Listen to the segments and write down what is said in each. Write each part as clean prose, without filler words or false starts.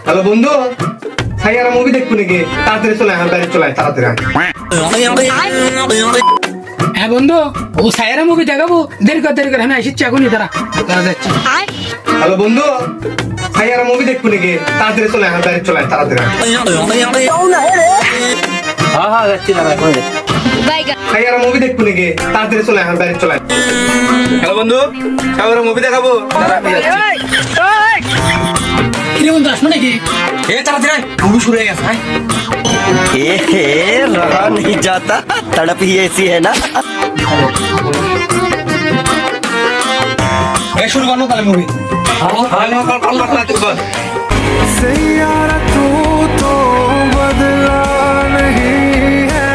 Hello বন্ধু, Saiyaara movie দেখবো নাকি? তাড়াতাড়ি চলে আয়, বাইরে চলে আয় তাড়াতাড়ি। হ্যাঁ বন্ধু, ও সাইয়ারা মুভি দেখাবো, দেরি করে আমি আসছি এখনই, তারা যাচ্ছি। হ্যালো বন্ধু, সাইয়ারা মুভি দেখবো নাকি? তাড়াতাড়ি চলে আয়, বাইরে চলে আয় তাড়াতাড়ি। হ্যাঁ যাচ্ছি দাদা। সাইয়ারা মুভি দেখবো নাকি? তাড়াতাড়ি চলে আয়, বাইরে চলে আয়। হ্যালো বন্ধু, সাইয়ারা মুভি দেখাবো? কিরে বন্ধু, আসবো নাকি? তাড়াতাড়ি মুভি শুরু হয়ে গেছে। रहा नहीं जाता, तड़प ही ऐसी है ना। শুরু করবো তাহলে মুভি। सैयारा तू तो बदला नहीं है,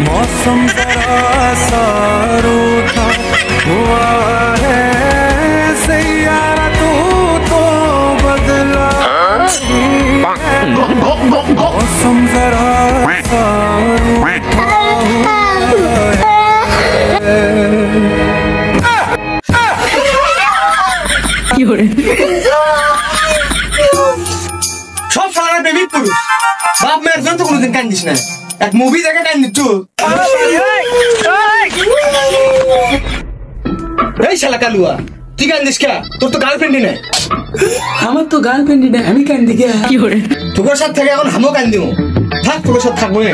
मौसम जरा सा रूठा हुआ है। सैयारा तू तो बदला नहीं है, मौसम जरा सा रूठा हुआ है। সব সালারা বেবি পুরুষ, বাপ মেয়ের জন্য তো কোনোদিন কান্দিস না, এক মুভি দেখে কান্দিস তুই। এই শালা কালুয়া, তুই কান্দিস কে? তোর তো গার্লফ্রেন্ডই নাই। আমার তো গার্লফ্রেন্ড নেই, আমি কান্দি কে? তোর সাথে থেকে এখন আমিও কান্দিও, থাক তোর সাথে থাকবো না।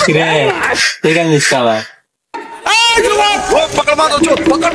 ঠিক আছে। पकड़ मारो, पकड़।